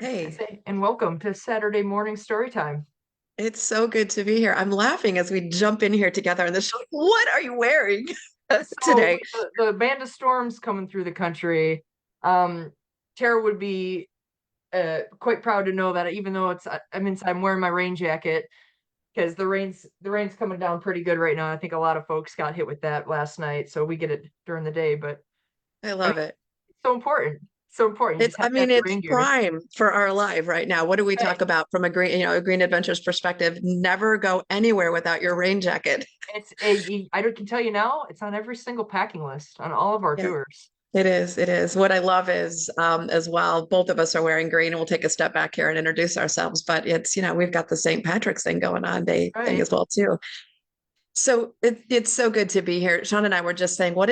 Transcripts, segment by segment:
Hey, Say, and welcome to Saturday morning story time. it's so good to be here. I'm laughing as we jump in here together in the show. What are you wearing So today? with the band of storms coming through the country, um, Tara would be quite proud to know that even though I'm inside, I'm wearing my rain jacket because the rain's coming down pretty good right now. I think a lot of folks got hit with that last night, so we get it during the day. But I I mean, love it. it's so important, so important. You It's, just have I to have mean, your it's rain gear. prime for our life right now. What do we talk Right. about from a Green Adventures perspective? Never go anywhere without your rain jacket. I can tell you now, it's on every single packing list on all of our Yeah, tours. it is. It is. What I love is, as well, both of us are wearing green, and we'll take a step back here and introduce ourselves. But we've got the St. Patrick's thing going on day thing Right. as well too. So it's so good to be here. Sean and I were just saying, what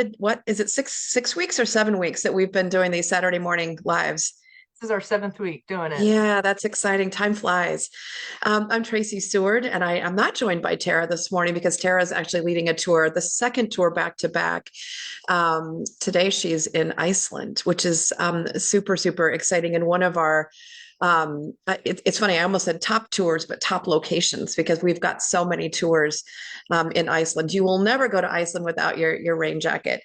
is it, six weeks or 7 weeks that we've been doing these Saturday morning lives? This is our seventh week doing it. Yeah, that's exciting. Time flies. I'm Tracy Seward, and I'm not joined by Tara this morning because Tara is actually leading a tour, the second tour back to back. Today she's in Iceland, which is super, super exciting. And one of our it's funny, I almost said top tours, but top locations because we've got so many tours in Iceland. You will never go to Iceland without your rain jacket.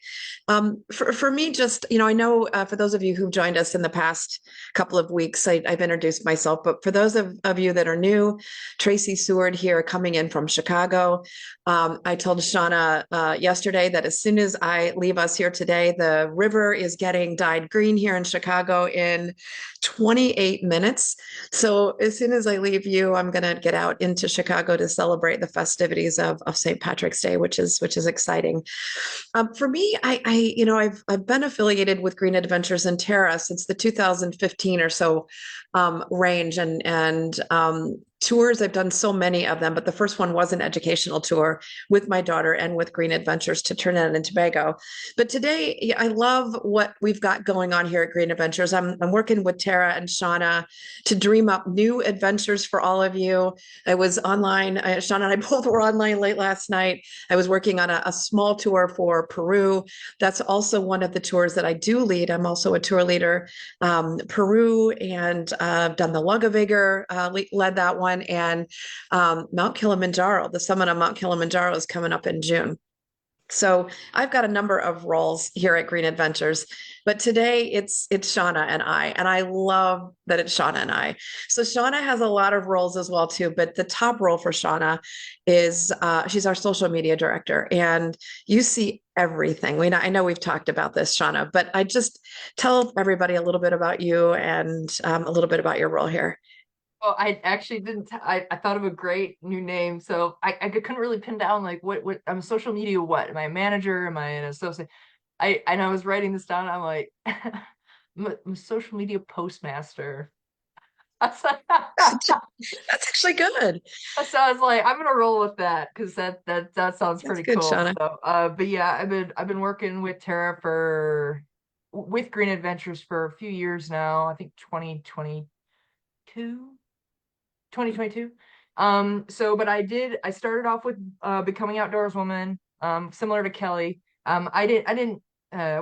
For me, just, I know for those of you who've joined us in the past couple of weeks, I've introduced myself, but for those of you that are new, Tracy Seward here coming in from Chicago. I told Shauna yesterday that as soon as I leave us here today, the river is getting dyed green here in Chicago in 28 minutes. So as soon as I leave you, I'm going to get out into Chicago to celebrate the festivities of St. Patrick's Day, which is exciting. For me, I've been affiliated with Green Adventures in Terra since the 2015 or so range, and tours. I've done so many of them, but the first one was an educational tour with my daughter and with Green Adventures to Trinidad and Tobago. But today, yeah, I love what we've got going on here at Green Adventures. I'm working with Tara and Shauna to dream up new adventures for all of you. I was online. Shauna and I both were online late last night. I was working on a small tour for Peru. That's also one of the tours that I do lead. I'm also a tour leader. Peru, and done the Lugavigor, led that one, and Mount Kilimanjaro. The summit of Mount Kilimanjaro is coming up in June. So I've got a number of roles here at Green Adventures, but today it's Shauna and I love that it's Shauna and I. So Shauna has a lot of roles as well too, but the top role for Shauna is she's our social media director, and you see everything. I know we've talked about this, Shauna, but I just tell everybody a little bit about you and a little bit about your role here. Well, I actually didn't. I thought of a great new name, so I couldn't really pin down like what I'm a social media. What am I a manager? Am I an associate? I was writing this down. I'm like, I'm a social media postmaster. I was like, That's actually good. so I was like, I'm gonna roll with that because that sounds That's pretty good, cool. Shauna. So, but yeah, I've been working with Tara with Green Adventures for a few years now. I think 2022. But I started off with becoming outdoors woman, similar to Kelly. I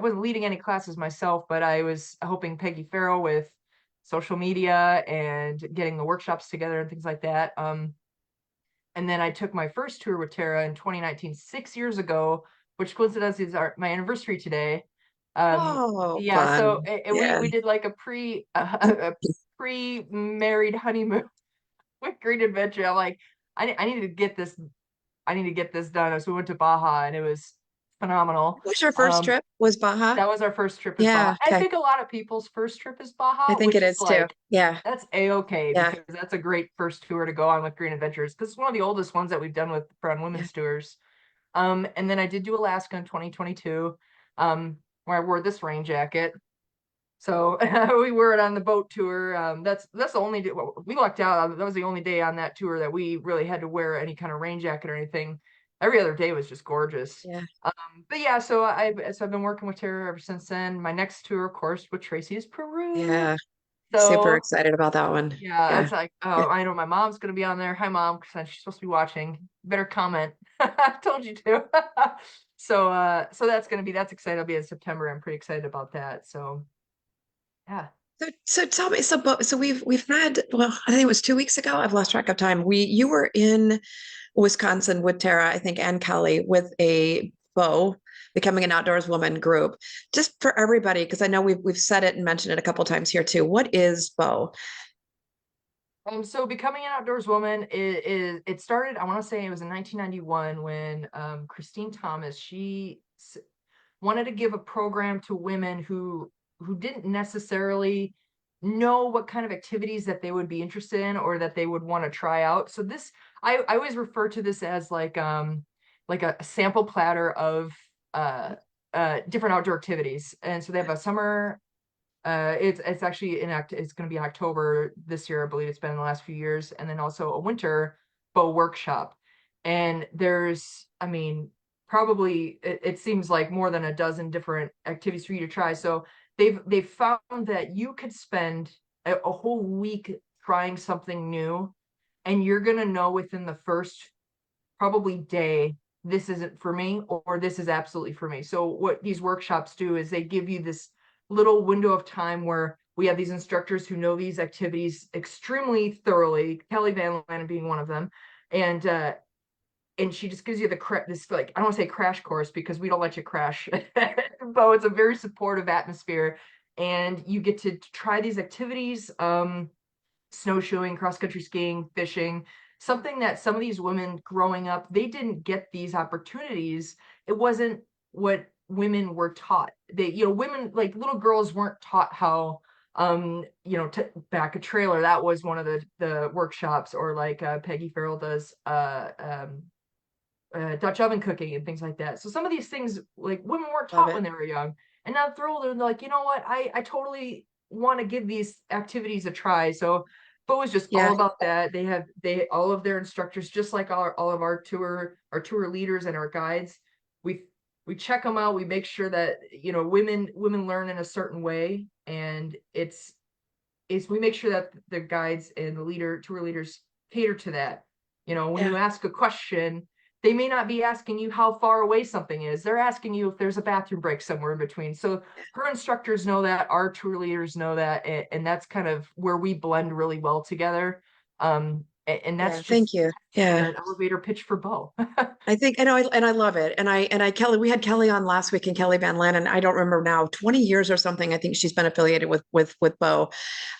wasn't leading any classes myself, but I was helping Peggy Farrell with social media and getting the workshops together and things like that. And then I took my first tour with Tara in 2019, 6 years ago, which coincidentally is my anniversary today. Oh, Yeah, so fun. we Yeah. did like a pre-married honeymoon with Green Adventure. I'm like, I need to get this. I need to get this done. So we went to Baja, and it was phenomenal. Was your first Um, trip? Was Baja? that was our first trip is Baja. Yeah. I Okay. think a lot of people's first trip is I Baja, think it which is is too. like Yeah. that's a-okay Yeah. because that's a great first tour to go on with Green Adventures because it's one of the oldest ones that we've done with for on Yeah. women's tours. And then I did do Alaska in 2022, where I wore this rain jacket. So we were on the boat tour. That's the only day, well, we lucked out. That was the only day on that tour that we really had to wear any kind of rain jacket or anything. Every other day was just gorgeous. Yeah. But yeah, so I've been working with Tara ever since then. My next tour, of course, with Tracy is Peru. Yeah. Super So excited about that one. yeah, Yeah. it's like, Yeah. oh, I know my mom's gonna be on there. Hi, mom, because she's supposed to be watching. Better comment. I told you to. So that's exciting. I'll be in September. I'm pretty excited about that. So yeah. So tell me, so we've had, well, I think it was 2 weeks ago. I've lost track of time. You were in Wisconsin with Tara, I think, and Kelly with a bow, becoming an outdoors woman group. Just for everybody, because I know we've said it and mentioned it a couple times here too. What is bow? So becoming an outdoors woman is it started, I want to say it was in 1991 when Christine Thomas, wanted to give a program to women who didn't necessarily know what kind of activities that they would be interested in or that they would want to try out. So this, I always refer to this as like a sample platter of different outdoor activities. And so they have a summer, it's actually it's going to be in October this year. I believe it's been in the last few years, and then also a winter bow workshop. And there's, I mean, probably it seems like more than a dozen different activities for you to try. So they've found that you could spend a whole week trying something new, and you're gonna know within the first probably day, this isn't for me or this is absolutely for me. So what these workshops do is they give you this little window of time where we have these instructors who know these activities extremely thoroughly, Kelly Van Lannon being one of them. And she just gives you this, like, I don't want to say crash course because we don't let you crash, but it's a very supportive atmosphere, and you get to try these activities, snowshoeing, cross-country skiing, fishing, something that some of these women growing up, they didn't get these opportunities. It wasn't what women were taught. Women, like little girls, weren't taught how to back a trailer. That was one of the workshops, or like Peggy Farrell does Dutch oven cooking and things like that. So some of these things, like, women weren't Love taught when it. they were young, and now they're older and they're like, you know what, I totally want to give these activities a try. So Bo is just Yeah, all about that. They all of their instructors, just like all of our tour leaders and our guides. We we check them out. We make sure that women learn in a certain way, and we make sure that the guides and the tour leaders cater to that. When yeah, you ask a question, they may not be asking you how far away something is. They're asking you if there's a bathroom break somewhere in between. So her instructors know that, our tour leaders know that, and that's kind of where we blend really well together. And that's yeah. just Thank you. kind Yeah. of an elevator pitch for Bo. I think, and I love it. And I, Kelly, we had Kelly on last week, and Kelly Van Lannon, I don't remember now, 20 years or something. I think she's been affiliated with Bo.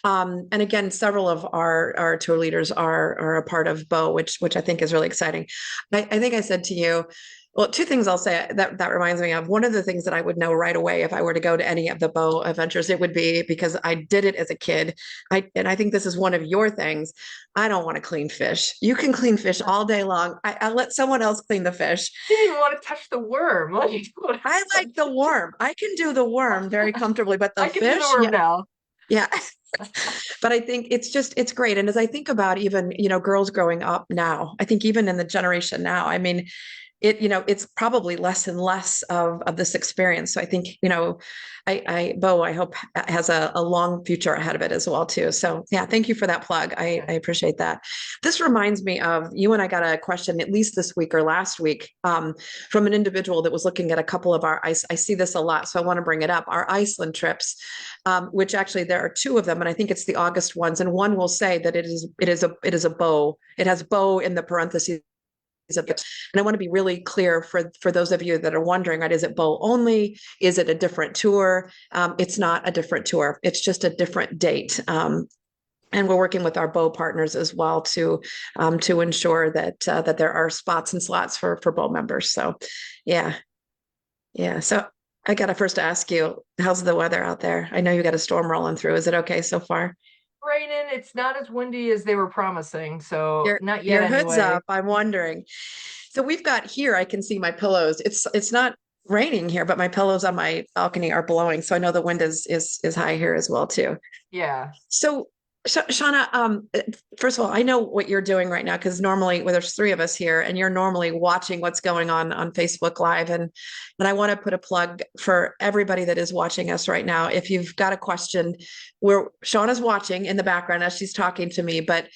And again, several of our tour leaders are a part of Bo, which I think is really exciting. I think I said to you, well, two things I'll say that reminds me of. One of the things that I would know right away if I were to go to any of the Bo adventures, it would be because I did it as a kid. And I think this is one of your things. I don't want to clean fish. You can clean fish all day long. I let someone else clean the fish. Didn't even want to touch the worm. Like, I like the worm. I can do the worm very comfortably, but the I can do the fish, worm yeah, now. yeah. But I think it's great. And as I think about even, girls growing up now, I think even in the generation now, I mean, it's probably less and less of this experience. So I think, Bo, I hope has a long future ahead of it as well too. So yeah, thank you for that plug. I appreciate that. This reminds me of you and I got a question at least this week or last week from an individual that was looking at a couple of our ice. I see this a lot, so I want to bring it up. Our Iceland trips, which actually there are two of them, and I think it's the August ones. And one will say that it is a bow. It has bow in the parentheses of the, and I want to be really clear for those of you that are wondering, right? Is it bow only? Is it a different tour? It's not a different tour. It's just a different date. And we're working with our bow partners as well to ensure that there are spots and slots for bow members. So, yeah, yeah. So I got to first ask you, how's the weather out there? I know you got a storm rolling through. Is it okay so far? Raining. It's not as windy as they were promising, so not yet Your hood's anyway. up. I'm wondering. So we've got here, I can see my pillows. It's not raining here, but my pillows on my balcony are blowing. So I know the wind is high here as well too. Yeah. So, Shauna, first of all, I know what you're doing right now because normally, well, there's three of us here, and you're normally watching what's going on Facebook Live, and I want to put a plug for everybody that is watching us right now. If you've got a question, where Shauna's watching in the background as she's talking to me, but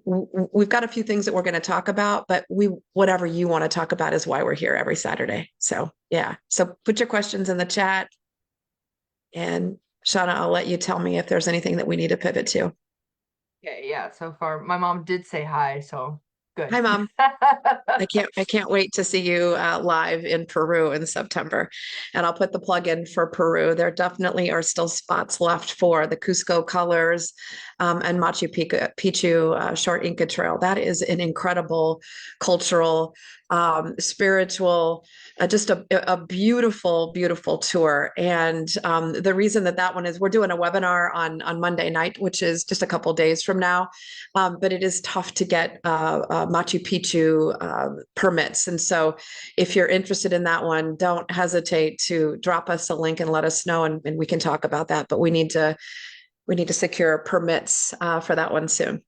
we've got a few things that we're going to talk about, but whatever you want to talk about is why we're here every Saturday. So yeah, so put your questions in the chat, and Shauna, I'll let you tell me if there's anything that we need to pivot to. Okay, yeah, so far my mom did say hi, so good. Hi, Mom. I can't wait to see you live in Peru in September. And I'll put the plug in for Peru. There definitely are still spots left for the Cusco Colors and Machu Picchu Short Inca Trail. That is an incredible cultural, spiritual, just a beautiful, beautiful tour. And the reason that that one is, we're doing a webinar on Monday night, which is just a couple days from now. But it is tough to get Machu Picchu permits. And so if you're interested in that one, don't hesitate to drop us a link and let us know, and we can talk about that. But we need to secure permits for that one soon.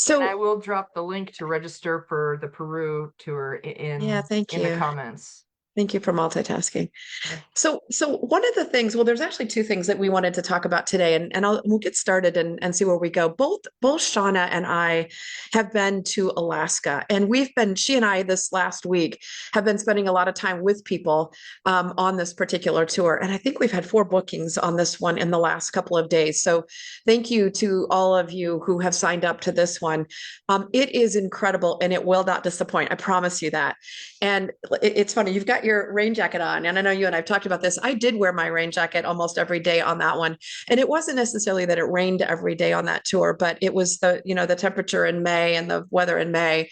And I So will drop the link to register for the Peru tour yeah, thank in the you. comments. Thank you for multitasking. Yeah. So one of the things, well, there's actually two things that we wanted to talk about today, and we'll get started and see where we go. Both Shauna and I have been to Alaska, and she and I this last week have been spending a lot of time with people on this particular tour. And I think we've had 4 bookings on this one in the last couple of days. So thank you to all of you who have signed up to this one. It is incredible and it will not disappoint. I promise you that. And it's funny, you've got your rain jacket on, and I know you and I've talked about this. I did wear my rain jacket almost every day on that one. And it wasn't necessarily that it rained every day on that tour, but it was the temperature in May and the weather in May.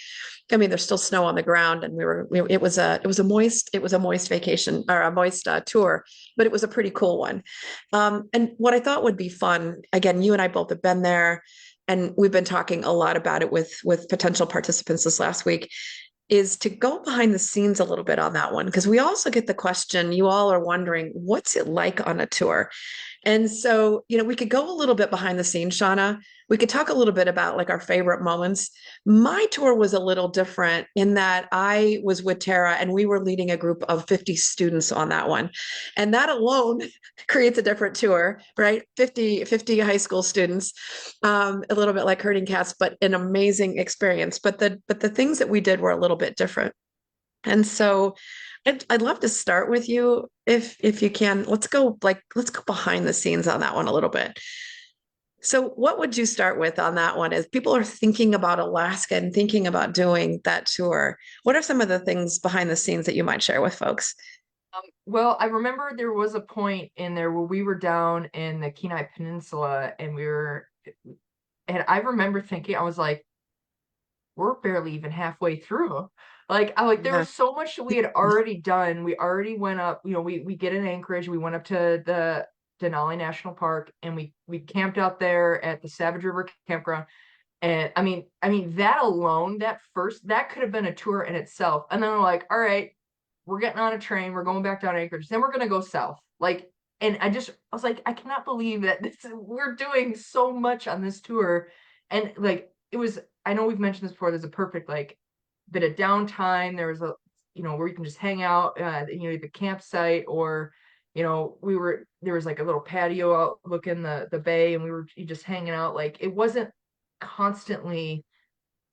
I mean, there's still snow on the ground, and it was a moist vacation, or a moist tour, but it was a pretty cool one. And what I thought would be fun, again, you and I both have been there, and we've been talking a lot about it with potential participants this last week, is to go behind the scenes a little bit on that one, because we also get the question, you all are wondering, what's it like on a tour? And so, we could go a little bit behind the scenes, Shauna. We could talk a little bit about like our favorite moments. My tour was a little different in that I was with Tara and we were leading a group of 50 students on that one. And that alone creates a different tour, right? 50 high school students, a little bit like herding cats, but an amazing experience. But the things that we did were a little bit different. And so I'd love to start with you if you can. Let's go behind the scenes on that one a little bit. So what would you start with on that one as people are thinking about Alaska and thinking about doing that tour? What are some of the things behind the scenes that you might share with folks? Well, I remember there was a point in there where we were down in the Kenai Peninsula and I remember thinking, I was like, we're barely even halfway through. There Yeah. was so much that we had already done. We already went up, we get in Anchorage, we went up to the Denali National Park, and we camped out there at the Savage River campground. And I mean that alone, that could have been a tour in itself. And then we're like, all right, we're getting on a train, we're going back down Anchorage, then we're gonna go south. And I was like, I cannot believe that we're doing so much on this tour. And like it was, I know we've mentioned this before, there's a perfect like bit of downtime. There was where you can just hang out, the campsite, or there was like a little patio out looking the bay, and we were just hanging out. Like it wasn't constantly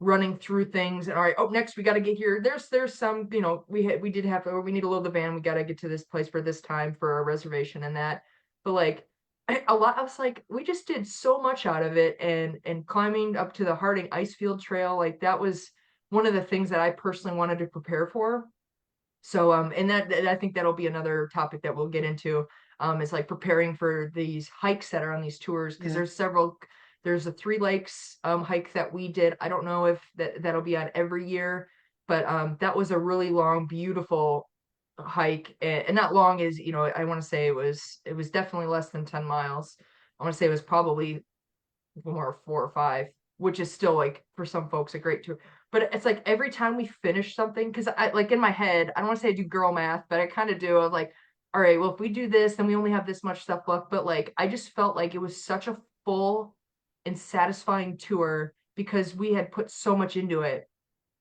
running through things, and all right, oh, next we got to get here. There's some, we did have to, or we need to load the van, we got to get to this place for this time for our reservation and that. But like a lot, I was like, we just did so much out of it. And climbing up to the Harding ice field trail, like that was one of the things that I personally wanted to prepare for. So and that I think that'll be another topic that we'll get into, is like preparing for these hikes that are on these tours, because Yeah. there's a Three Lakes hike that we did. I don't know if that'll be on every year, but that was a really long, beautiful hike. And not long, is, I want to say it was definitely less than 10 miles. I want to say it was probably more 4 or 5, which is still, like, for some folks a great tour. But it's like every time we finish something, because I, like, in my head, I don't want to say I do girl math, but I kind of do. I'm like, all right, well, if we do this, then we only have this much stuff left. But like, I just felt like it was such a full and satisfying tour because we had put so much into it.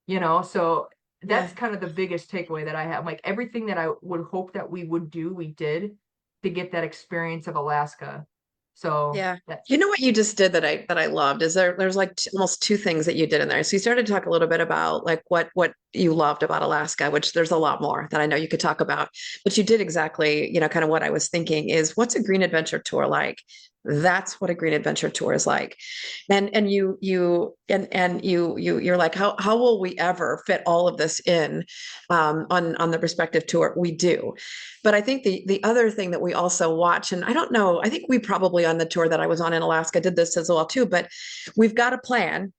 So Yeah. that's kind of the biggest takeaway that I have. Like, everything that I would hope that we would do, we did, to get that experience of Alaska. So Yeah. that You know what you just did that I loved is there's like almost two things that you did in there. So you started to talk a little bit about like what you loved about Alaska, which there's a lot more that I know you could talk about. But you did exactly, kind of what I was thinking is what's a green adventure tour like? That's what a green adventure tour is like. And you're like, how will we ever fit all of this in on the respective tour? We do. But I think the other thing that we also watch, and I don't know, I think we probably on the tour that I was on in Alaska did this as well too, but we've got a plan.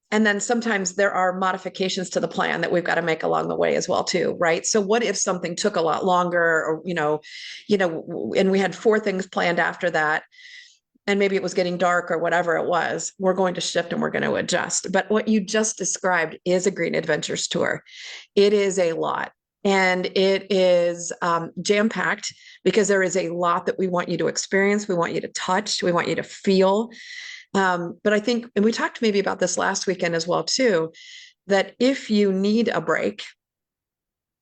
And then sometimes there are modifications to the plan that we've got to make along the way as well too, right? So what if something took a lot longer or, and we had four things planned after that, and maybe it was getting dark or whatever it was, we're going to shift and we're going to adjust. But what you just described is a Green Adventures tour. It is a lot. And it is jam packed because there is a lot that we want you to experience. We want you to touch. We want you to feel. But I think, and we talked maybe about this last weekend as well, too, that if you need a break,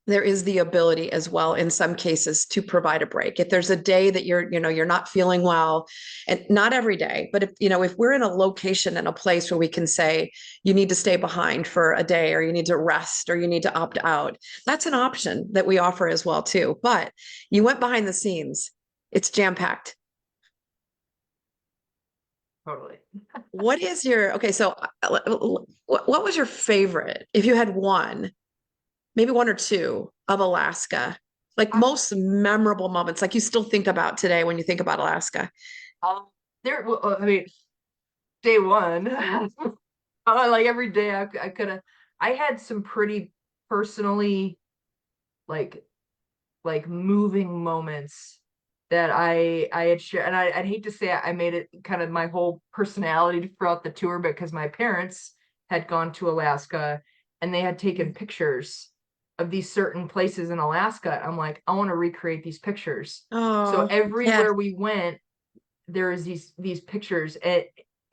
there is the ability as well in some cases to provide a break. If there's a day that you're not feeling well, and not every day, but if we're in a location and a place where we can say you need to stay behind for a day or you need to rest or you need to opt out, that's an option that we offer as well too. But you went behind the scenes. It's jam packed. totally. What is your okay, so what was your favorite if you had one, maybe one or two of Alaska, like I, most memorable moments, like you still think about today when you think about Alaska? um, I mean, day one, like every day I could have, I had some pretty personally like moving moments that I had shared, and I'd hate to say I made it kind of my whole personality throughout the tour because my parents had gone to Alaska and they had taken pictures of these certain places in Alaska. I'm like, I want to recreate these pictures. So Oh, yeah, everywhere we went, there is these pictures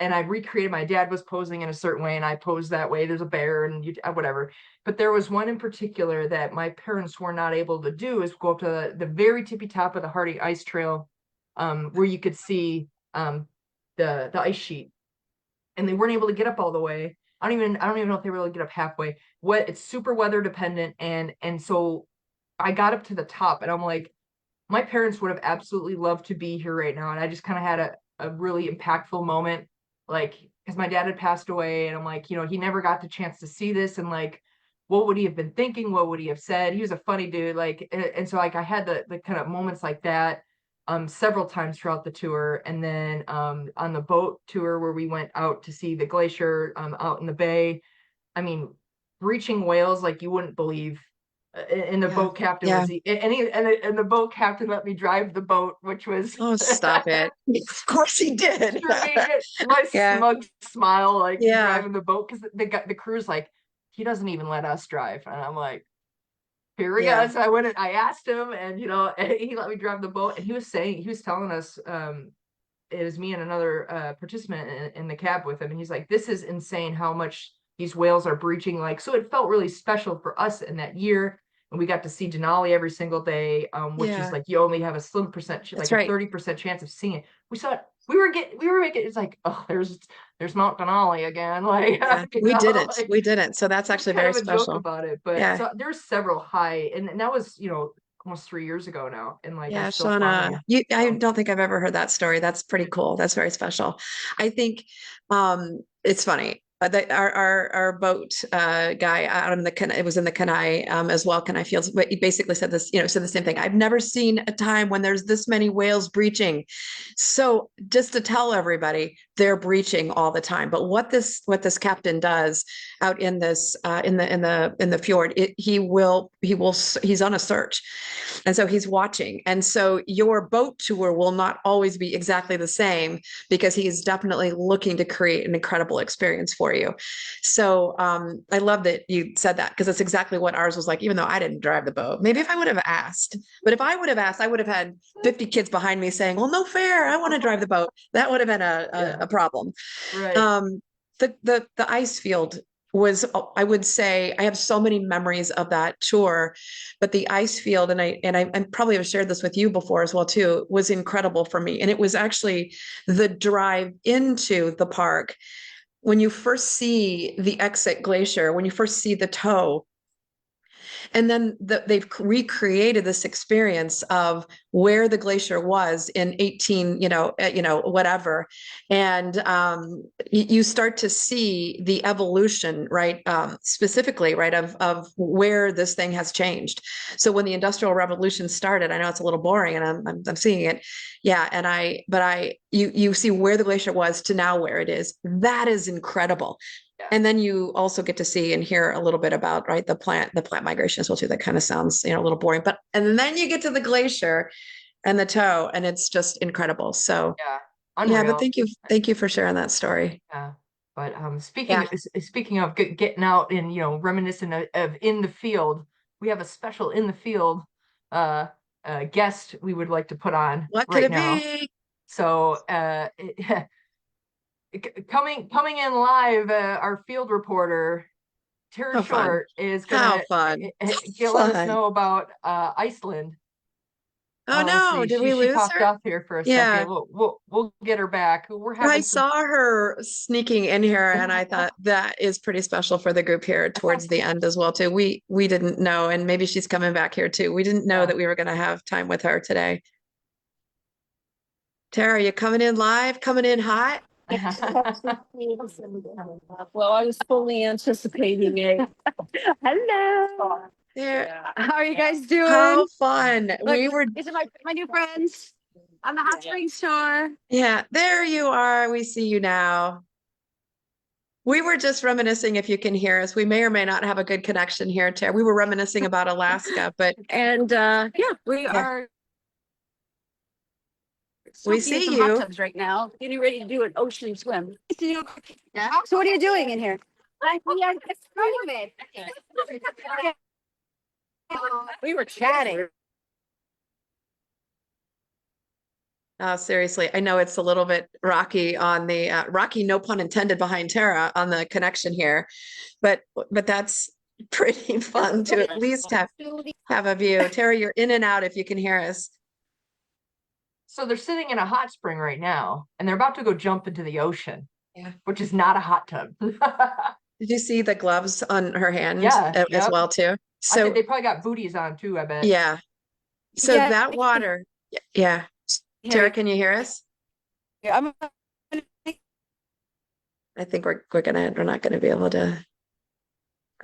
and I recreated my dad was posing in a certain way and I posed that way. There's a bear and whatever. But there was one in particular that my parents were not able to do is go up to the very tippy top of the Hardy Ice Trail, where you could see the ice sheet, and they weren't able to get up all the way. I don't even know if they were able to get up halfway. What it's super weather dependent, and so I got up to the top, and I'm like, my parents would have absolutely loved to be here right now. And I just kind of had a really impactful moment, like, because my dad had passed away. And I'm like, he never got the chance to see this. And like, what would he have been thinking? What would he have said? He was a funny dude. Like, and so like I had the kind of moments like that several times throughout the tour. And then on the boat tour where we went out to see the glacier out in the bay, I mean, breaching whales like you wouldn't believe. And the yeah, boat captain yeah. was and the boat captain let me drive the boat, which was Oh, stop it. Of course he did. my Yeah, smug smile, like yeah, driving the boat, because the crew's like, he doesn't even let us drive, and I'm like, here we go. yeah, So I went and I asked him, and and he let me drive the boat, and he was telling us, it was me and another participant in the cab with him, and he's like, this is insane how much these whales are breaching. Like, so it felt really special for us in that year, and we got to see Denali every single day, which is yeah. like you only have a slim percent, That's like a right. 30% chance of seeing it. We saw it. We were making, it's like, oh, there's Mount Denali again. Like, Yeah, we didn't. like We didn't. So that's it's actually kind very of a joke special. about it. But Yeah. so there's several high, and that was, almost 3 years ago now, and like they're Yeah, still flying. Shauna, I So don't think I've ever heard that story. That's pretty cool. That's very special. I think it's funny. Our boat guy out in the it was in the Kenai as well, Kenai Fields, but he basically said this, said the same thing. I've never seen a time when there's this many whales breaching. So just to tell everybody, they're breaching all the time. But what this captain does out in this in the fjord, he's on a search, and so he's watching. And so your boat tour will not always be exactly the same because he's definitely looking to create an incredible experience for you. So I love that you said that because that's exactly what ours was like, even though I didn't drive the boat. Maybe if I would have asked, but if I would have asked, I would have had 50 kids behind me saying, well, no fair. I want to drive the boat. That would have been a yeah, problem. right. Um, the ice field. was, I would say, I have so many memories of that tour, but the ice field, and I probably have shared this with you before as well too, was incredible for me. And it was actually the drive into the park when you first see the exit glacier, when you first see the toe, and then they've recreated this experience of where the glacier was in 18, whatever. And you start to see the evolution, right? Specifically, right, of where this thing has changed. So when the Industrial Revolution started, I know it's a little boring and I'm seeing it. Yeah. You see where the glacier was to now where it is. That is incredible. Yeah. And then you also get to see and hear a little bit about, right, the plant migration as well too. That kind of sounds, a little boring, but and then you get to the glacier and the toe, and it's just incredible. So Yeah, yeah, but unreal. thank you for sharing that story. Yeah. But Yeah. speaking of getting out and reminiscent of in the field, we have a special in the field uh guest we would like to put on What could right it now. be? So coming in live, our field reporter Tara How fun. Short is How gonna fun. let us Fun. know about Iceland. Oh Let's no, see. did She we she lose popped her? off here for a second. Yeah. We'll get her back. We're I having some. saw her sneaking in here and I thought that is pretty special for the group here towards the end as well too. We didn't know, and maybe she's coming back here too. We didn't know Yeah. that we were going to have time with her today. Tara, are you coming in live? Coming in hot? Well, I was fully anticipating it. Hello. There. Yeah. How are you guys How doing? fun. Look, We were, these are my new friends. I'm the hot springs tour. yeah, there you are. We see you now. We were just reminiscing, if you can hear us. We may or may not have a good connection here, Tara. We were reminiscing about Alaska, but And yeah, we yeah, are we soaking in see some hot you. tubs right now, getting ready to do an ocean swim. Yeah. So what are you doing in here? We are experimenting. We were chatting. Oh, seriously, I know it's a little bit rocky on the rocky, no pun intended, behind Tara on the connection here, but that's pretty fun to at least have a view. Tara, you're in and out if you can hear us. So they're sitting in a hot spring right now, and they're about to go jump into the ocean, Yeah. which is not a hot tub. Did you see the gloves on her hand Yeah, as yep. well too? I think So they probably got booties on too, I bet. yeah, so Yeah, that water, yeah. Tara, here. can you hear us? I'm I think we're not gonna be able to.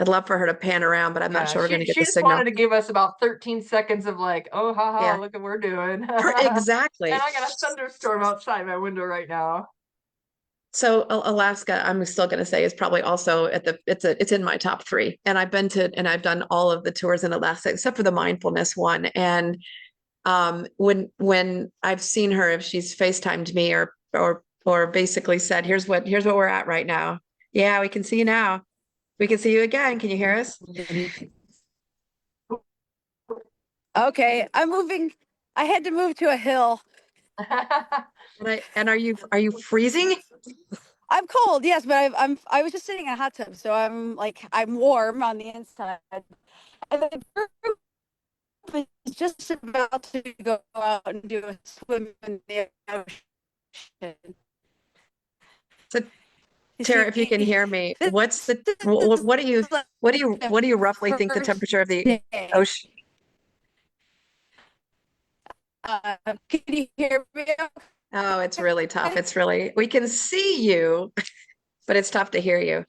I'd love for her to pan around, but I'm not Yeah, sure we're gonna get she the just wanted signal. to give us about 13 seconds of like, oh, haha, Yeah, look what we're doing. exactly. And I got a thunderstorm outside my window right now. So Alaska, I'm still going to say is probably also it's in my top three. And I've done all of the tours in Alaska except for the mindfulness one. And when I've seen her, if she's FaceTimed me or basically said, here's what we're at right now. Yeah, we can see you now. We can see you again. Can you hear us? okay. I'm moving. I had to move to a hill. And are you freezing? I'm cold, yes, but I was just sitting in a hot tub, so I'm warm on the inside. And the group is just about to go out and do a swim in the ocean. So You Tara, see, if you can hear me, this is what do you roughly the think the first temperature of the day. ocean? Can you hear me? Oh, it's really tough. We can see you, but it's tough to hear you.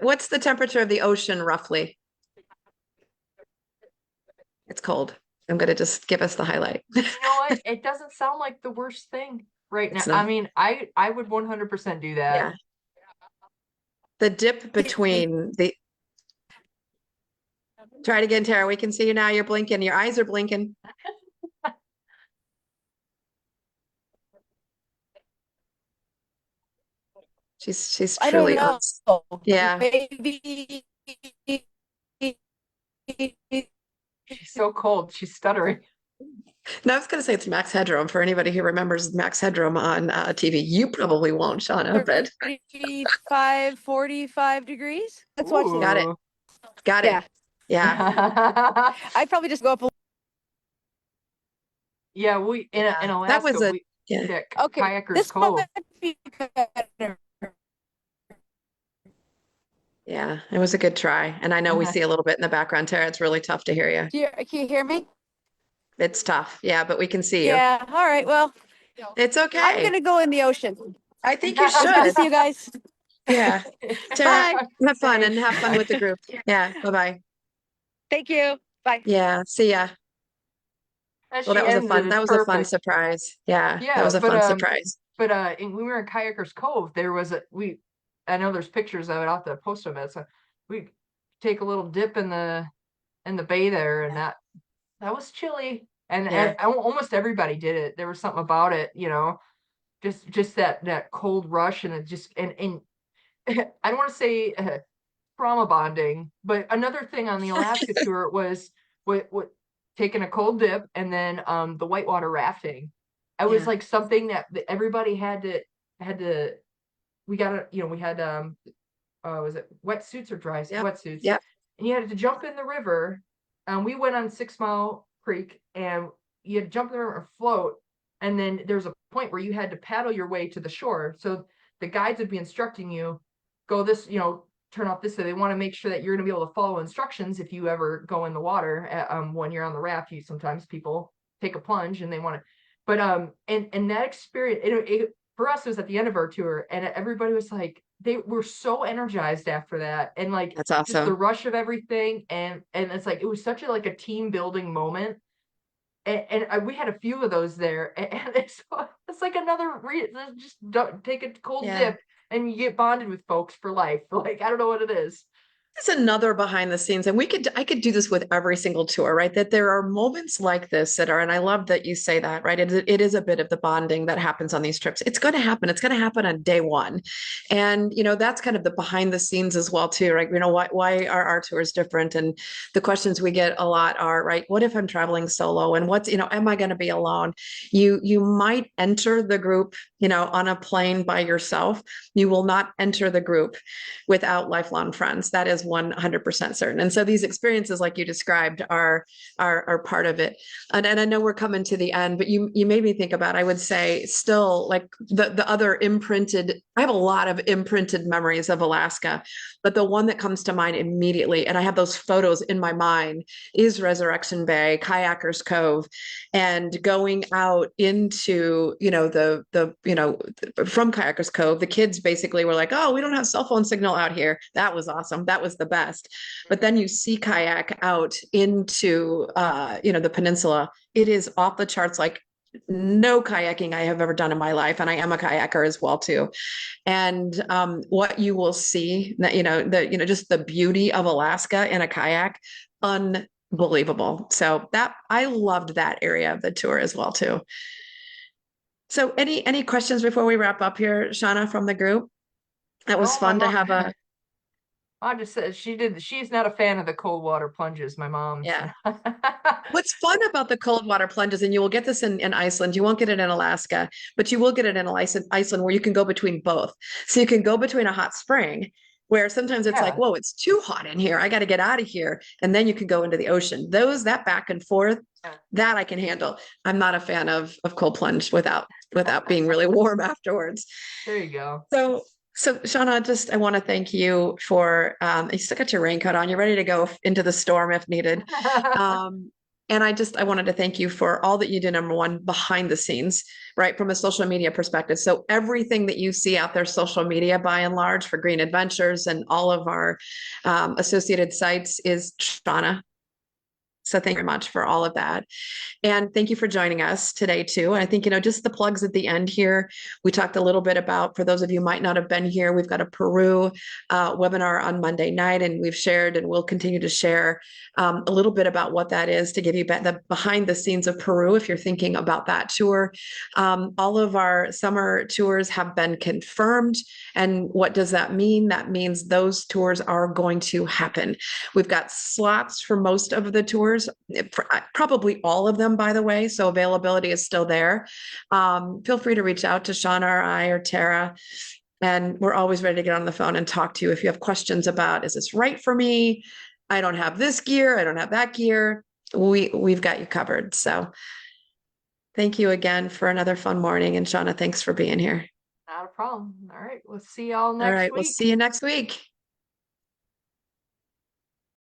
What's the temperature of the ocean roughly? It's cold. I'm going to just give us the highlight. You know what? It doesn't sound like the worst thing right now. It's I not, mean, I would 100% do that. yeah. The dip between the, try it again, Tara. We can see you now. You're blinking. Your eyes are blinking. She's I don't truly on. know. Yeah. Maybe She's so cold. She's stuttering. No, I was going to say it's Max Headroom for anybody who remembers Max Headroom on TV. You probably won't, Shauna, but 35, 45 degrees. Let's watch this. got it. Ooh. Got it. Yeah. Yeah. I'd probably just go up. Yeah, we in Yeah. in That Alaska, was a, we yeah. yeah, Okay. Kayakers This might Cove. be better. Yeah. It was a good try. And I know we see a little bit in the background, Tara. It's really tough to hear you. Can you hear me? It's tough. Yeah, but we can see you. Yeah. All right. Well, It's I'm okay. gonna go in the ocean. I think you It was good to should. see you guys. Yeah. Tara, Bye. have fun and Thanks. have fun with the group. Yeah. Bye-bye. Thank you. Bye. Yeah. See ya. As Well, she ended, it's that was a fun perfect. surprise. Yeah. That Yeah, was a fun surprise. when we were in Kayakers Cove, there was a we. I know there's pictures of it. I'll have to post them. So we take a little dip in the bay there, and that was chilly. Yeah. And almost everybody did it. There was something about it, just that cold rush, and it just and I don't want to say trauma bonding, but another thing on the Alaska tour was what taking a cold dip and then the whitewater rafting. It was Yeah. like something that everybody had to we got to we had was it wetsuits or dry Yep. wetsuits, Yep. and you had to jump in the river. We went on 6 Mile Creek, and you had to jump in the river and float, and then there's a point where you had to paddle your way to the shore. So the guides would be instructing you, go this, turn off this. So they want to make sure that you're going to be able to follow instructions if you ever go in the water. When you're on the raft, you sometimes people take a plunge and they want to, but and that experience, for us, it was at the end of our tour, and everybody was like, they were so energized after that, and like That's just the awesome. rush of everything, and it's like it was such a like a team building moment, and we had a few of those there, and it's like another just don't take a cold Yeah. dip, and you get bonded with folks for life. Like I don't know what it is. It's another behind the scenes, and I could do this with every single tour, right? That there are moments like this that are, and I love that you say that, right? It is a bit of the bonding that happens on these trips. It's going to happen. It's going to happen on day one. And, that's kind of the behind the scenes as well, too, right? Why are our tours different? And the questions we get a lot are, right? What if I'm traveling solo? And am I going to be alone? You might enter the group, on a plane by yourself. You will not enter the group without lifelong friends. That is 100% certain. And so these experiences, like you described, are part of it. And I know we're coming to the end, but you made me think about, I would say, still, like the other imprinted. I have a lot of imprinted memories of Alaska, but the one that comes to mind immediately, and I have those photos in my mind, is Resurrection Bay, Kayakers Cove, and going out into, from Kayakers Cove. The kids basically were like, oh, we don't have cell phone signal out here. That was awesome. That was the best. But then you see kayak out into, the peninsula. It is off the charts, like no kayaking I have ever done in my life. And I am a kayaker as well, too. And what you will see, that, just the beauty of Alaska in a kayak, unbelievable. So that I loved that area of the tour as well, too. So any questions before we wrap up here, Shauna, from the group? That was No, my fun to mom. have a, I just said she's not a fan of the cold water plunges. My mom's. yeah. What's fun about the cold water plunges, and you will get this in Iceland, you won't get it in Alaska, but you will get it in Iceland where you can go between both. So you can go between a hot spring where sometimes it's like, Yeah. whoa, it's too hot in here. I got to get out of here. And then you can go into the ocean. That back and forth, that I can handle. I'm not a fan of cold plunge without being really warm afterwards. There you go. So Shauna, I want to thank you for, you still got your raincoat on. You're ready to go into the storm if needed. And I wanted to thank you for all that you did, number one, behind the scenes, right? From a social media perspective. So everything that you see out there, social media by and large for Green Adventures and all of our associated sites is Shauna. So thank you very much for all of that. And thank you for joining us today, too. I think, just the plugs at the end here. We talked a little bit about, for those of you who might not have been here, we've got a Peru webinar on Monday night, and we've shared and we'll continue to share a little bit about what that is to give you the behind the scenes of Peru if you're thinking about that tour. All of our summer tours have been confirmed. And what does that mean? That means those tours are going to happen. We've got slots for most of the tours. tours, probably all of them, by the way. So availability is still there. Feel free to reach out to Shauna or I or Tara. And we're always ready to get on the phone and talk to you if you have questions about, is this right for me? I don't have this gear. I don't have that gear. We've got you covered. So thank you again for another fun morning. And Shauna, thanks for being here. Not a problem. All right. We'll see y'all All next right. We'll week. see you next week.